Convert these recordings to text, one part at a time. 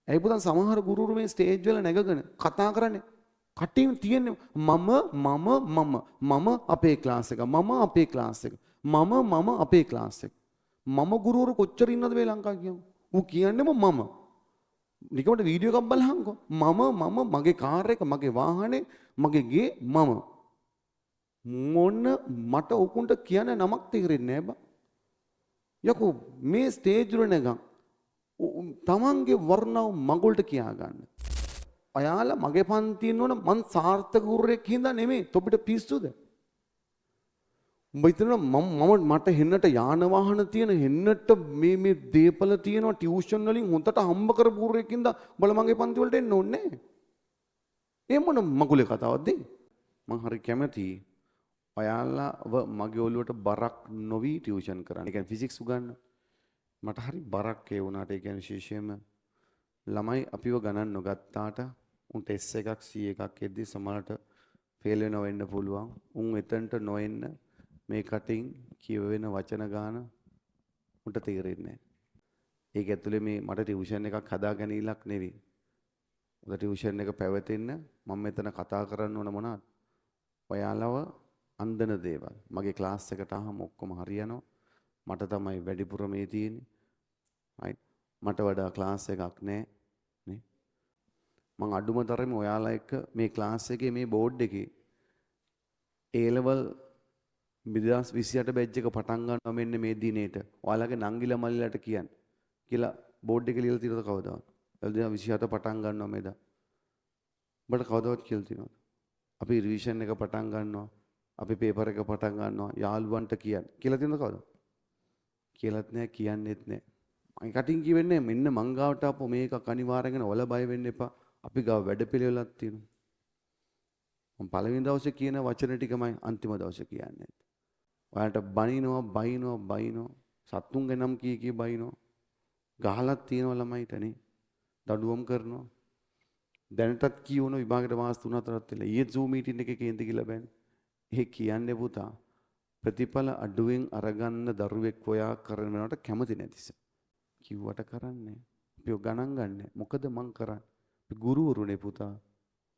ඇයි පුතන් සමහර ගුරුවරු මේ ස්ටේජ් වල නැගගෙන කතා කරන්නේ කටින් තියෙන්නේ මම අපේ ක්ලාස් එක මම අපේ ක්ලාස් එක මම අපේ ක්ලාස් එක මම ගුරුවරු කොච්චර ඉන්නවද මේ ලංකාවේ කියමු ඌ කියන්නේම මම නිකම්ට වීඩියෝ එකක් බලහන්කෝ මම මගේ කාර් එක මගේ වාහනේ මගේ ගේ මම මොන මට උකුන්ට කියන්න නමක් තේරෙන්නේ නැහැ බා යකෝ මේ ස්ටේජ් වල නැගන් තමන්ගේ වර්ණව මගුල්ට කියා ගන්න. ඔයාලා මගේ පන්තියෙන් වුණ මං සාර්ථක ගුරුවරයෙක් හින්දා නෙමෙයි. තොපිට පිස්සුද? උඹ හිතනවා මම මට හෙන්නට යාන වාහන තියෙන හෙන්නට මේ දේපල තියෙනවා ටියුෂන් වලින් හොඳට හම්බ කරපු ගුරුවරයෙක් හින්දා උඹලා මගේ පන්ති වලට එන්න ඕනේ නැහැ. ඒ මොන මගුලේ කතාවක්ද? මං හරි කැමතියි. ඔයාලාව මගේ ඔළුවට බරක් නොවි ටියුෂන් කරන්න. ඒ කියන්නේ ෆිසික්ස් උගන්වන්න. මට හරි බරක් ඒ වුණාට ඒ කියන්නේ විශේෂයෙන්ම ළමයි අපිව ගණන් නොගත්තාට උන් ටෙස්ට් එකක් C එකක් එද්දි සමහරට ෆේල් වෙනව වෙන්න පුළුවන්. උන් එතනට නොඑන්න මේ කටින් කියවෙන වචන ගාන උන්ට තේරෙන්නේ නැහැ. ඒක ඇතුලේ මේ මට ටියුෂන් එකක් හදාගැනීමක් නෙවෙයි. උද ටියුෂන් එක පැවැතෙන්න මම මෙතන කතා කරන්න ඕන මොනවද? ඔයාලව අන්දන දේවල්. මගේ ක්ලාස් එකට ආවම ඔක්කොම හරියනවා. මට තමයි වැඩිපුර මේ තියෙන්නේ. right මට වඩා ක්ලාස් එකක් නැහැ නේ මම අඩුම තරමේ ඔයාලා එක්ක මේ ක්ලාස් එකේ මේ බෝඩ් එකේ A level 2028 බැච් එක පටන් ගන්නවා මෙන්න මේ දිනේට ඔයාලගේ නංගිලා මල්ලිලාට කියන්න කියලා බෝඩ් එකේ ලියලා තියෙනවද කවදාවත් 2028 පටන් ගන්නවා මේදා ඔබට කවදාවත් කියලා තියෙනවද අපි රිවිෂන් එක පටන් ගන්නවා අපි පේපර් එක පටන් ගන්නවා යාළුවන්ට කියන්න කියලා තියෙනවද කවදාවත් කියලාත් නැහැ කියන්නෙත් නැහැ මම කටින් කියෙන්නේ මෙන්න මං ගාවට ආපු මේක අනිවාර්යෙන් ඔල බය වෙන්න එපා. අපි ගාව වැඩපිළිවෙලක් තියෙනවා. මම පළවෙනි දවසේ කියන වචන ටිකමයි අන්තිම දවසේ කියන්නේ. ඔයාලට බනිනවා සතුන්ගේ නම් කී බනිනවා. ගහලක් තියෙනවා ළමයිටනේ. දඩුවම් කරනවා. දැනටත් කියවන විභාගයට මාස 3-4ක් වෙලා. ඊයේ Zoom meeting එකේ කේන්ද කියලා බෑනේ. ඒ කියන්නේ පුතා ප්‍රතිඵල අඩුවෙන් අරගන්න දරුවෙක් හොයා කරන වෙනවට කැමති නැතිස. කිව්වට කරන්නේ අපි ගණන් ගන්නෑ මොකද මං කරන්නේ අපි ගුරුවරුනේ පුතා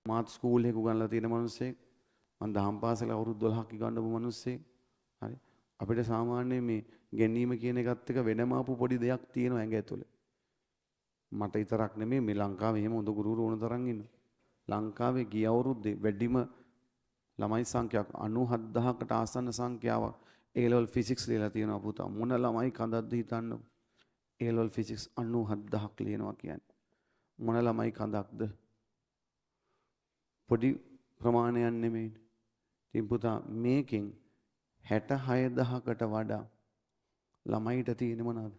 මාත් ස්කූල් එකක උගන්ලා තියෙන මිනිස්සෙක් මං දහම් පාසල අවුරුදු 12ක් ඉගෙනපු මිනිස්සෙක් හරි අපිට සාමාන්‍ය මේ ගැනීම කියන එකත් එක වෙනම ආපු පොඩි දෙයක් තියෙනවා ඇඟ ඇතුලේ මට විතරක් නෙමෙයි මේ ලංකාවේ එහෙම හොඳ ගුරුවරු ඕන තරම් ඉන්නවා ලංකාවේ ගිය අවුරුද්දේ වැඩිම ළමයි සංඛ්‍යාවක් 97000කට ආසන්න සංඛ්‍යාවක් A level physics ලියලා තියෙනවා පුතා මොන ළමයි කඳක්ද හිතන්නකෝ A level physics 97000ක් ලියනවා කියන්නේ මොන ළමයි කඳක්ද පොඩි ප්‍රමාණයක් නෙමෙයි. ඉතින් පුතා මේකෙන් 66000කට වඩා ළමයිට තියෙන මොනවද?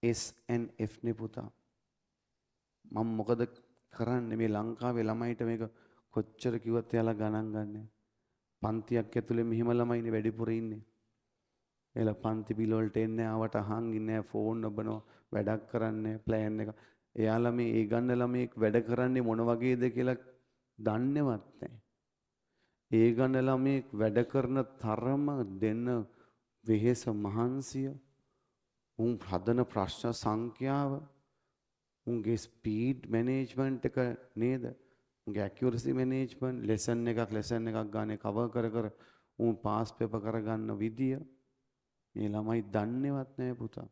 S and F නේ පුතා. මම මොකද කරන්නේ මේ ලංකාවේ ළමයිට මේක කොච්චර කිව්වත් එයාලා ගණන් ගන්නෑ. පන්තියක් ඇතුලේ මෙහිම ළමයිනේ වැඩිපුර ඉන්නේ. එලා පන්ති පිළ වලට එන්නේ ආවට අහන් ඉන්නේ ෆෝන් ඔබනවා වැඩක් කරන්නේ ප්ලෑන් එක. එයාලා මේ ඒ ගන්න ළමෙක් වැඩ කරන්නේ මොන වගේද කියලා දන්නේවත් නැහැ. ඒ ගන්න ළමෙක් වැඩ කරන තරම දෙන වෙහෙස මහන්සිය උන් හදන ප්‍රශ්න සංඛ්‍යාව උන්ගේ ස්පීඩ් මැනේජ්මන්ට් එක නේද? උන්ගේ ඇකියුරසි මැනේජ්මන්ට් ලෙසන් එකක් ගානේ කවර් කර උන් පාස් පේපර් කරගන්න විදිය මේ ළමයි දන්නේවත් නැහැ පුතා.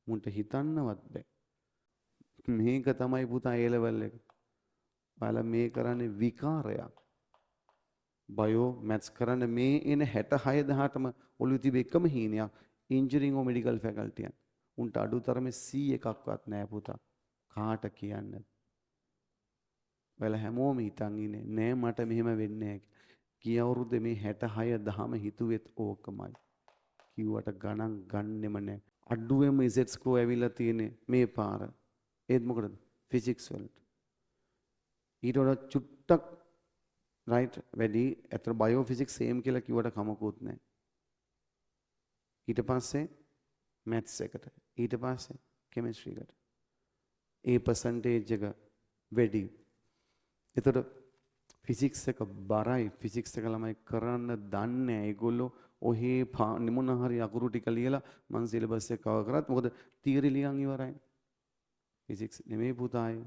මුන්ට හිතන්නවත් බෑ. මේක තමයි පුතා A level එක. ඔයාලා මේ කරන්නේ විකාරයක්. බයෝ මැත්ස් කරන්න මේ එන 66000ටම ඔළුවේ තිබෙ එකම හීනයක් ඉන්ජිනියරිං ඕ මෙඩිකල් ෆැකල්ටි යන. උන්ට අඩුතරමේ C එකක්වත් නැහැ පුතා. කාට කියන්නද? ඔයාලා හැමෝම හිතන් ඉන්නේ නෑ මට මෙහෙම වෙන්නේ නැහැ. ගිය අවුරුද්දේ මේ 66000ම හිතුවෙත් ඕකමයි. කිව්වට ගණන් ගන්නෙම නැහැ. අඩුවෙන්ම Z ස්කෝර් ඇවිල්ලා තියෙන්නේ මේ පාර. ඒත් මොකටද? ෆිසික්ස් වලට. ඊට වඩා චුට්ටක් රයිට් වැඩි. අතර බයෝ ෆිසික්ස් සේම් කියලා කිව්වට කමකුත් නැහැ. ඊට පස්සේ මැත්ස් එකට. ඊට පස්සේ කෙමිස්ට්‍රි එකට. ඒ පර්සන්ටේජ් එක වැඩි. ඒතර ෆිසික්ස් එක බරයි. ෆිසික්ස් එක ළමයි කරන්න දන්නේ නැහැ. ඒගොල්ලෝ ඔහේ මොන හරි අකුරු ටික ලියලා මං සිලබස් එක කවර් කරත් මොකද තියරි ලියන් ඉවරයි. ෆිසික්ස් නෙමෙයි පුතායි.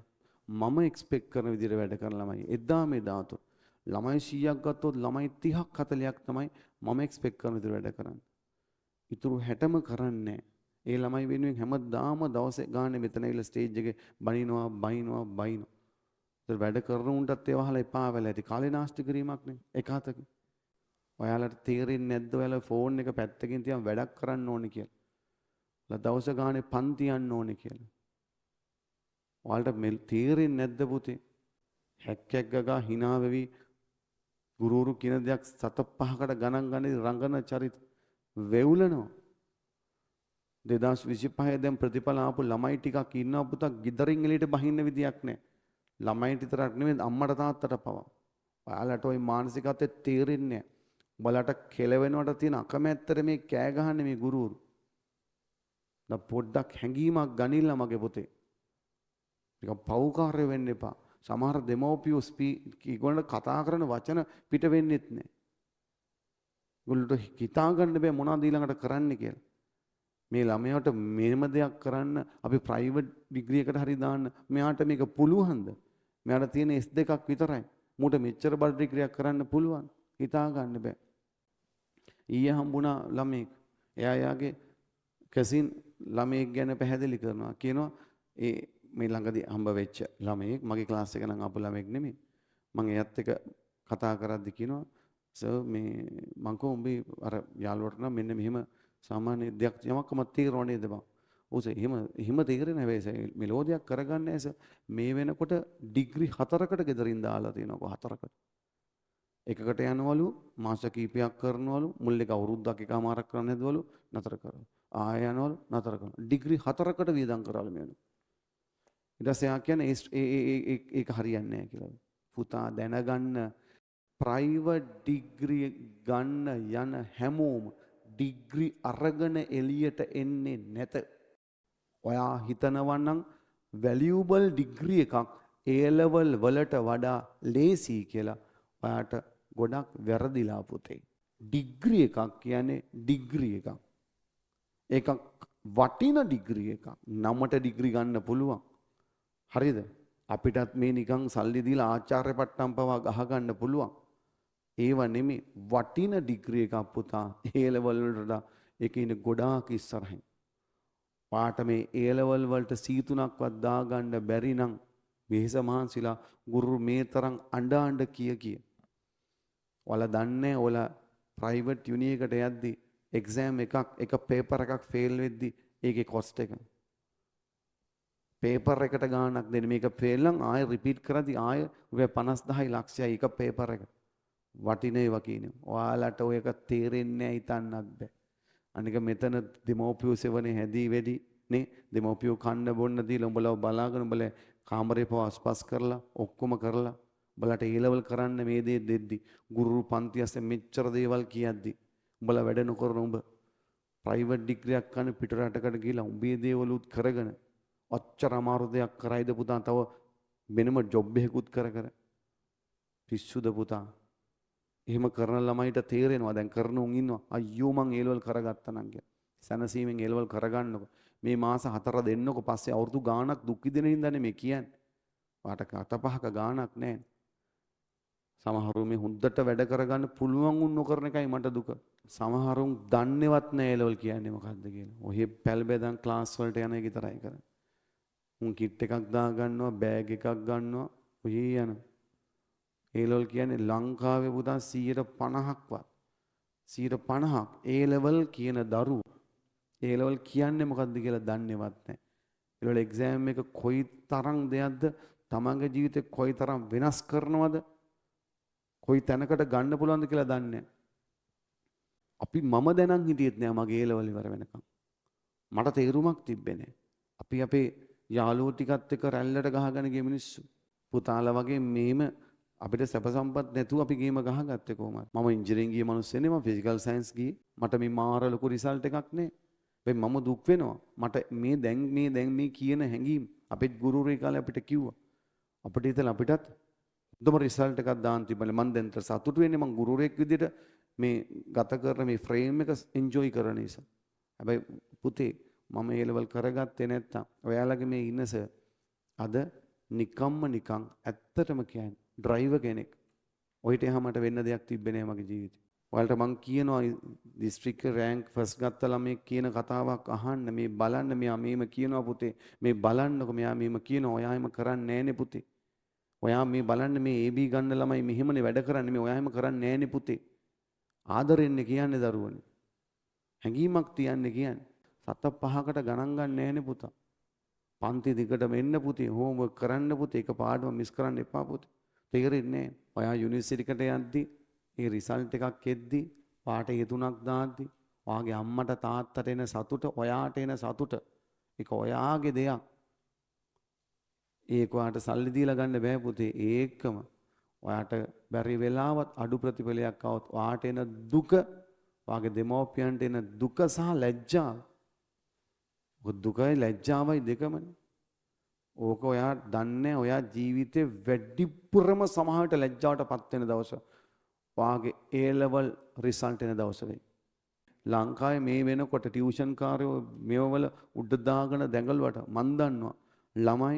මම එක්ස්පෙක්ට් කරන විදිහට වැඩ කරන ළමයි එදා මෙදා තුර ළමයි 100ක් ගත්තොත් ළමයි 30ක් 40ක් තමයි මම එක්ස්පෙක්ට් කරන විදිහට වැඩ කරන්නේ. ඉතුරු 60ම කරන්නේ ඒ ළමයි වෙනුවෙන් හැමදාම දවසේ ගානේ මෙතන ඉල ස්ටේජ් එකේ බනිනවා. ඒත් වැඩ කරන උන්ටත් ඒව අහලා එපා වෙලා ඇති. කාලේ නාස්ති කිරීමක් නේ එක හතකින්. ඔයාලට තේරෙන්නේ නැද්ද ඔයාලා ෆෝන් එක පැත්තකින් තියන් වැඩක් කරන්න ඕනේ කියලා. ඔයාලා දවස ගානේ පන්ති යන්න ඕනේ කියලා. ඔයාලට තේරෙන්නේ නැද්ද පුතේ? හැක්කැක් ගගා hina වෙවි ගුරුවරු කියන දෙයක් සත පහකට ගණන් ගන්නේ රංගන චරිත වෙවුලනවා. 2025 දැන් ප්‍රතිඵල ආපු ළමයි ටිකක් ඉන්නවා පුතා ගිදරින් එළියට බහින්න විදියක් නැහැ. ළමයිට විතරක් නෙමෙයි අම්මට තාත්තට පවා. ඔයාලට ওই මානසිකත්වයේ තේරෙන්නේ නැහැ. බලට කෙලවෙනවට තියෙන අකමැත්තට මේ කෑ ගහන්නේ මේ ගුරුවරු. දැන් පොඩ්ඩක් හැංගීමක් ගනින්න මගේ පුතේ. ටිකක් පව්කාරය වෙන්න එපා. සමහර දෙමෝපියෝ ඒගොල්ලන්ට කතා කරන වචන පිට වෙන්නෙත් නැහැ. ඒගොල්ලන්ට හිතා ගන්න බෑ මොනවද ඊළඟට කරන්න කියලා. මේ ළමයාට මෙහෙම දෙයක් කරන්න අපි ප්‍රයිවට් ඩිග්‍රී එකට හරි දාන්න මෙයාට මේක පුළුවන්ද? මෙයාට තියෙන S2ක් විතරයි. මූට මෙච්චර බඩ ඩිග්‍රියක් කරන්න පුළුවන්. හිතා ගන්න බෑ. ඊයේ හම්බුණා ළමෙක්. එයාගේ කසින් ළමෙක් ගැන පැහැදිලි කරනවා. කියනවා මේ ළඟදී හම්බ වෙච්ච ළමෙක් මගේ ක්ලාස් එක නම් අපු ළමෙක් නෙමෙයි. මම එයත් එක්ක කතා කරද්දි කියනවා සර් මේ මං කෝ උඹේ අර යාළුවට නම් මෙන්න මෙහෙම සාමාන්‍ය දෙයක් යමක්ම තේරෙනව නේද බං? ඔව් සර් එහෙම තේරෙන්නේ නැහැ සර්. මෙලෝදියක් කරගන්නේ සර්. මේ වෙනකොට ඩිග්‍රී 4කට ගෙදරින් දාලා තියෙනවා 4කට. එකකට යනවලු මාස කිහිපයක් කරනවලු මුල් එක අවුරුද්දක් එකමාරක් කරන්න හදවලු නතර කරනවා. ආය යනවලු නතර කරනවා. ඩිග්‍රී 4කට වියදම් කරවල මේ වෙනවා. ඊට පස්සේ ආ කියන්නේ ඒක හරියන්නේ නැහැ කියලා. පුතා දැනගන්න ප්‍රයිවට් ඩිග්‍රී ගන්න යන හැමෝම ඩිග්‍රී අරගෙන එළියට එන්නේ නැත. ඔයා හිතනවා නම් වැලියුබල් ඩිග්‍රී එකක් A level වලට වඩා ලේසි කියලා ඔයාට ගොඩක් වැරදිලා පුතේ. ඩිග්‍රී එකක් කියන්නේ ඩිග්‍රී එකක්. ඒකක් වටින ඩිග්‍රී එකක්. නමට ඩිග්‍රී ගන්න පුළුවන්. හරිද? අපිටත් මේ නිකන් සල්ලි දීලා ආචාර්ය පට්ටම් පවා ගහ ගන්න පුළුවන්. ඒව නෙමෙයි වටින ඩිග්‍රී එකක් පුතා. A level වලට ඒකේ ඉන්නේ ගොඩාක් ඉස්සරහින්. පාට මේ A level වලට C3ක්වත් දාගන්න බැරි නම් වෙහෙස මහන්සිලා ගුරු මේ තරම් අඬ කිය. ඔයාලා දන්නේ ඔයාලා ප්‍රයිවට් යුනි එකට යද්දි එක්සෑම් එක පේපර් එකක් ෆේල් වෙද්දි ඒකේ කොස්ට් එක පේපර් එකට ගාණක් දෙන්න මේක ෆේල් නම් ආයෙ රිපීට් කරද්දි ආයෙ රුපියල් 50000යි ලක්ෂයයි එක පේපර් එක වටිනේ වකිනේ. ඔයාලට ඔය එක තේරෙන්නේ නැහැ හිතන්නත් බෑ. අනික මෙතන දෙමෝපියෝ සෙවනේ හැදී වෙඩි නේ දෙමෝපියෝ කන්න බොන්න දීලා උඹලව බලාගෙන උඹලා කාමරේ පවස්පස් කරලා ඔක්කොම කරලා උඹලට A level කරන්න මේ දේ දෙද්දි ගුරු පන්තියස්සේ මෙච්චර දේවල් කියද්දි උඹලා වැඩ නොකරන උඹ ප්‍රයිවට් ඩිග්‍රියක් ගන්න පිට රටකට ගිහලා උඹේ දේවලුත් කරගෙන ඔච්චර අමාරු දෙයක් කරයිද පුතා තව වෙනම ජොබ් එකකුත් කර පිස්සුද පුතා. එහෙම කරන ළමයිට තේරෙනවා දැන් කරන උන් ඉන්නවා අයියෝ මං A level කරගත්තා නම් කියලා. සනසීමෙන් A level කරගන්නකො. මේ මාස 4 දෙන්නකො පස්සේ අවුරුදු ගාණක් දුක් විඳින හින්දානේ මේ කියන්නේ. වාට කතපහක ගාණක් නැහැ. සමහරු මේ හොඳට වැඩ කරගන්න පුළුවන් උන් නොකරන එකයි මට දුක. සමහරුන් දන්නේවත් නැහැ A level කියන්නේ මොකද්ද කියලා. ඔහේ පැල් බෙදන් ක්ලාස් වලට යන එක විතරයි කරන්නේ. උන් කිට් එකක් දා ගන්නවා බෑග් එකක් ගන්නවා ඔහේ යන. A level කියන්නේ ලංකාවේ පුතා 50%ක්වත් 50%ක් A level කියන දරුවෝ A level කියන්නේ මොකද්ද කියලා දන්නේවත් නැහැ. A level exam එක කොයි තරම් දෙයක්ද තමන්ගේ ජීවිතේ කොයි තරම් වෙනස් කරනවද කොයි තැනකට ගන්න පුළුවන්ද කියලා දන්නේ අපි මම දැනන් හිටියෙත් නෑ මගේ A level ඉවර වෙනකම්. මට තේරුමක් තිබ්බේ නෑ. අපි අපේ යාළුවෝ ටිකත් එක්ක රැල්ලට ගහගෙන ගිය මිනිස්සු. පුතාලා වගේ මේම අපිට සැප සම්පත් නැතුව අපි ගේම ගහගත්තේ කොහොමද? මම ඉන්ජිනියරිං ගිය මිනිස්සු නේ මම ෆිසිකල් සයන්ස් ගියේ. මට මේ මාර ලොකු රිසල්ට් එකක් නේ. මම දුක් වෙනවා. මට මේ දැන් මේ කියන හැඟීම් අපේ ගුරුවරයෙක් කාලේ අපිට කිව්වා. අපිට ඉතල අපිටත් උදම රිසල්ට් එකක් දාන්න තිබ්බනේ. මම දැන් සතුටු වෙන්නේ මම ගුරුවරයෙක් විදිහට මේ ගත කරන මේ ෆ්‍රේම් එක එන්ජොයි කරන නිසා. හැබැයි පුතේ මම A level කරගත්තේ නැත්තම් ඔයාලගේ මේ ඉන්නස අද නිකම්ම නිකං ඇත්තටම කියන්නේ ඩ්‍රයිවර් කෙනෙක්. ඔයිට එහා මට වෙන්න දෙයක් තිබ්බේ නෑ මගේ ජීවිතේ. ඔයාලට මං කියනවා දිස්ත්‍රික්ක රෑන්ක් ෆස්ට් ගත්ත ළමයෙක් කියන කතාවක් අහන්න මේ බලන්න මෙයා මේම කියනවා පුතේ මේ බලන්නකො මෙයා මේම කියනවා ඔයා එහෙම කරන්නේ නෑනේ පුතේ ඔයා මේ බලන්න මේ AB ගන්න ළමයි මෙහෙමනේ වැඩ කරන්නේ මේ ඔයා එහෙම කරන්නේ නෑනේ පුතේ ආදරෙන්නේ කියන්නේ දරුවනේ හැඟීමක් තියන්නේ කියන්නේ සත පහකට ගණන් ගන්න නෑනේ පුතා පන්ති දිගටම එන්න පුතේ හෝම්වර්ක් කරන්න පුතේ එක පාඩම මිස් කරන්න එපා පුතේ තේරෙන්නේ නෑ ඔයා යුනිවර්සිටි එකට යද්දි ඒ රිසල්ට් එකක් එද්දි පාට හේතුණක් දාද්දි ඔයාගේ අම්මට තාත්තට එන සතුට ඔයාට එන සතුට ඒක ඔයාගේ දෙයක් ඒක ඔයාට සල්ලි දීලා ගන්න බෑ පුතේ ඒකම ඔයාට බැරි වෙලාවත් අඩු ප්‍රතිඵලයක් આવත් ඔයාට එන දුක ඔයාගේ දෙමව්පියන්ට එන දුක සහ ලැජ්ජාව ඔක දුකයි ලැජ්ජාවයි දෙකමනේ ඕක ඔයා දන්නේ ඔයා ජීවිතේ වැඩිපුරම සමහරට ලැජ්ජාවටපත් වෙන දවස වාගේ A level result එන දවස වෙයි. ලංකාවේ මේ වෙනකොට ටියුෂන් කාර්යෝ මේවවල උඩ දාගෙන දැඟලුවට මන් දන්නවා ළමයි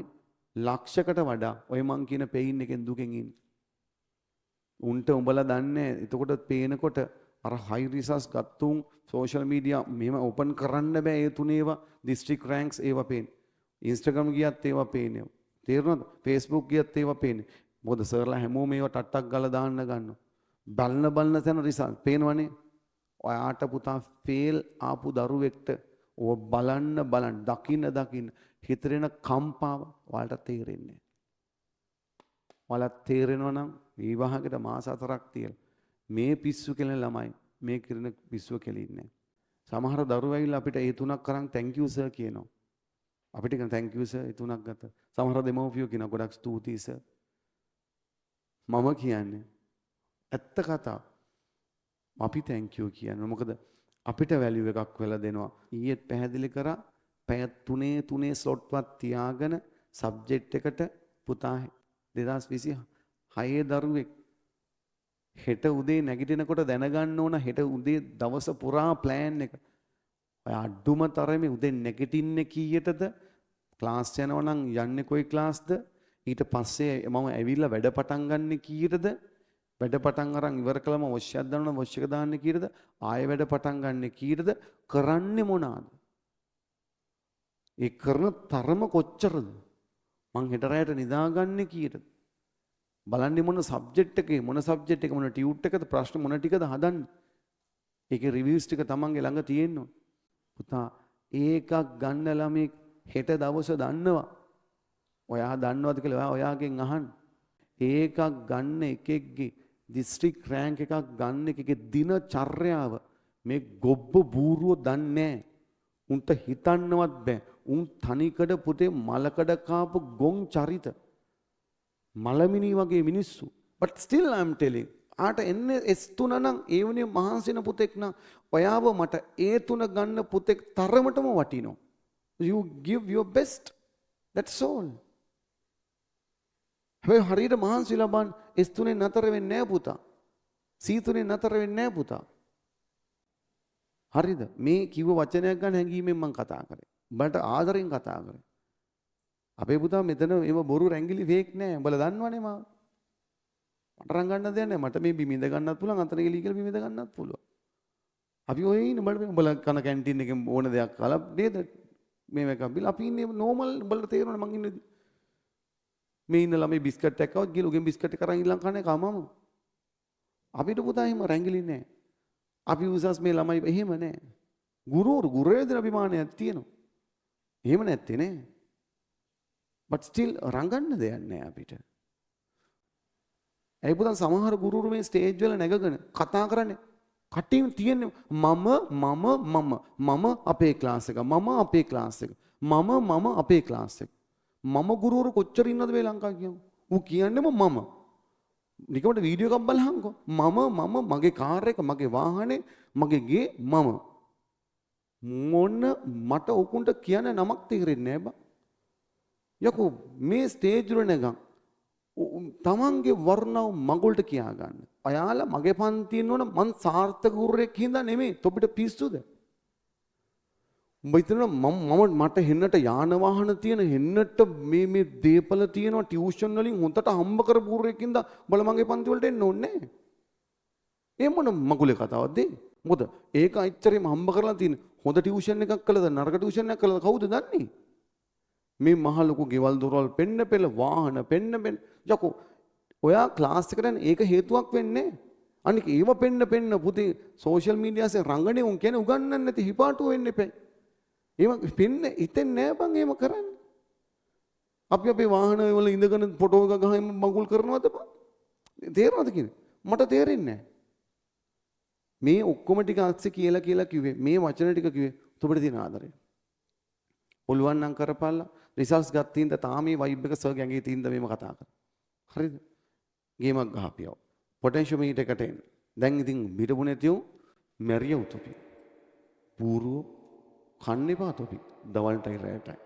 ලක්ෂයකට වඩා ඔය මං කියන පේයින් එකෙන් දුකෙන් ඉන්නේ. උන්ට උඹලා දන්නේ එතකොට පේනකොට අර හයි රිසල්ට්ස් ගත්තුන් සෝෂල් මීඩියා මෙහෙම ඕපන් කරන්න බෑ ඒ තුනේවා දිස්ත්‍රික් රෑන්ක්ස් ඒවා පේන්නේ. Instagram ගියත් ඒවා පේන්නේ. තේරුණාද? Facebook ගියත් ඒවා පේන්නේ. මොකද සර්ලා හැමෝම ඒවා ටට්ටක් ගාලා දාන්න ගන්නවා. බලන තැන රිසල්ට් පේනවනේ. ඔයාට පුතා ෆේල් ආපු දරුවෙක්ට ඔය බලන්න දකින්න හිතරෙන කම්පාව ඔයාලට තේරෙන්නේ නැහැ. ඔයාලට තේරෙනවා නම් විවාහයකට මාස 4ක් තියලා මේ පිස්සු කෙලෙන ළමයි මේ කිරණ පිස්සුව කෙලින්නේ නැහැ. සමහර දරුවෝ ඇවිල්ලා අපිට ඒ තුනක් කරන් thank you sir කියනවා. අපිට කියන thank you sir ඒ තුනක් ගත්ත. සමහර දෙමව්පියෝ කියනවා ගොඩක් ස්තුතියි sir. මම කියන්නේ ඇත්ත කතාව. අපි thank you කියනවා. මොකද අපිට වැලියු එකක් වෙලා දෙනවා. ඊයේත් පැහැදිලි කරා පැය 3 ස්ලොට් වත් තියාගෙන සබ්ජෙක්ට් එකට පුතා 2026 දරුවෙක් හෙට උදේ නැගිටිනකොට දැනගන්න ඕන හෙට උදේ දවස පුරා ප්ලෑන් එක. ඔය අඩුම තරමේ උදේ නැගිටින්නේ කීයටද? ක්ලාස් යනවා නම් යන්නේ කොයි ක්ලාස්ද? ඊට පස්සේ මම ඇවිල්ලා වැඩ පටන් ගන්න කීයටද? වැඩ පටන් අරන් ඉවර කළම වොෂ්යක් දානවා වොෂ් එක දාන්නේ කීයටද? ආයෙ වැඩ පටන් ගන්න කීයටද? කරන්නේ මොනවාද? ඒ කරන තරම කොච්චරද? මං හෙට රැයට නිදාගන්නේ කීයටද? බලන්නේ මොන සබ්ජෙක්ට් එකේ මොන සබ්ජෙක්ට් එක මොන ටියුට් එකද ප්‍රශ්න මොන ටිකද හදන්නේ? ඒකේ රිවිව්ස් ටික තමන්ගේ ළඟ තියෙන්න ඕන. පුතා ඒකක් ගන්න ළමෙක් හෙට දවස දන්නවා. ඔයා දන්නවද කියලා ඔයාගෙන් අහන්න. ඒකක් ගන්න එකෙක්ගේ දිස්ත්‍රික් රෑන්ක් එකක් ගන්න එකගේ දිනචර්යාව මේ ගොබ්බ බූරුව දන්නේ නැහැ. උන්ට හිතන්නවත් බෑ. උන් තනිකඩ පුතේ මලකඩ කාපු ගොන් චරිත. මලමිනී වගේ මිනිස්සු. But still I am telling. ආට එන්නේ S3 නම් ඒ වුණේ මහන්සින පුතෙක් නම් ඔයාව මට A3 ගන්න පුතෙක් තරමටම වටිනවා. You give your best. That's all. හැබැයි හරියට මහන්සි ලබන් S3 නතර වෙන්නේ නැහැ පුතා. C3 නතර වෙන්නේ නැහැ පුතා. හරිද? මේ කිව්ව වචනයක් ගන්න හැංගීමෙන් මම කතා කරේ. උඹට ආදරෙන් කතා කරේ. අපේ පුතා මෙතන එම බොරු රැංගිලි ෆේක් නෑ. උඹලා දන්නවනේ මාව. මට රංගන්න දෙයක් නෑ. මට මේ බිමින්ද ගන්නත් පුළුවන් අතන ගිලී කියලා බිමින්ද ගන්නත් පුළුවන්. අපි ඔය ඉන්නේ උඹලා කන කැන්ටින් එකෙන් ඕන දෙයක් කාලා නේද? මේක බිල් අපි ඉන්නේ නෝමල් උඹලා තේරෙනවනේ මං ඉන්නේ මේ ඉන්න ළමයි බිස්කට් එකක් આવත් ගිහලා උගෙන් බිස්කට් එක අරන් ඉල්ලන් කන්නේ කමම. අපිට පුතා එහෙම රැංගිලි නෑ. අපි උසස් මේ ළමයි එහෙම නෑ. ගුරුවරයෝ දෙන අභිමානයක් තියෙනවා. එහෙම නැත්තේ නේ. but still රංගන්න දෙයක් නෑ අපිට. ඒ පුතන් සමහර ගුරුවරු මේ ස්ටේජ් වල නැගගෙන කතා කරන්නේ කටින් තියෙන්නේ මම අපේ ක්ලාස් එක අපේ ක්ලාස් එක අපේ ක්ලාස් එක මම ගුරුවරු කොච්චර ඉන්නවද මේ ලංකාවේ කියමු. ඌ කියන්නේම මම. නිකම්ට වීඩියෝ එකක් බලහන්කෝ. මම මගේ කාර් එක මගේ වාහනේ මගේ ගේ මොන මට උකුන්ට කියන නමක් තේරෙන්නේ නෑ බා. යකෝ මේ ස්ටේජ් වල නැගන් තමන්ගේ වර්ණව මගුල්ට කියා ගන්න. අයාලා මගේ පන්තියෙන් වුණ මං සාර්ථක ගුරුවරයෙක් හින්දා නෙමෙයි. තොපිට පිස්සුද? උඹ හිතනවා මම මට හෙන්නට යාන වාහන තියෙන හෙන්නට මේ දීපල තියෙනවා ටියුෂන් වලින් හොඳට හම්බ කරපු උරේකින්ද උඹලා මගේ පන්ති වලට එන්න ඕනේ නැහැ. ඒ මොන මගුලේ කතාවක්ද? මොකද ඒක අච්චරෙම හම්බ කරලා තියෙන හොඳ ටියුෂන් එකක් කළද නරක ටියුෂන් එකක් කළද කවුද දන්නේ? මේ මහ ලොකු ගෙවල් දොරවල් පෙන්න පෙළ වාහන පෙන්න යකෝ ඔයා ක්ලාස් එකට යන ඒක හේතුවක් වෙන්නේ. අනික ඒව පෙන්න පුතේ සෝෂල් මීඩියාසේ රංගනේ උන් කියන්නේ උගන්නන්න නැති හිපාටු වෙන්න එපා. ඒව පෙන්න හිතෙන්නේ නෑ බං එහෙම කරන්නේ. අපි අපේ වාහන වල ඉඳගෙන ෆොටෝ එක ගහම මඟුල් කරනවද බං? තේරෙනවද කියන්නේ? මට තේරෙන්නේ නෑ. මේ ඔක්කොම ටික අස්සේ කියලා කිව්වේ මේ වචන ටික කිව්වේ ඔබට තියෙන ආදරේ. පුළුවන් නම් කරපල්ලා රිසල්ට්ස් ගත්තින්ද තාම මේ වයිබ් එක සර් ගෑගේ තින්ද මේව කතා කරා. හරිද? ගේමක් ගහපියව. පොටෙන්ෂියෝමීටර් එකට එන්න. දැන් ඉතින් මිරපු නැතිව මැරිය උතුපි. පූර්ව කන්න එපා තොපි. දවල්ටයි රැටයි.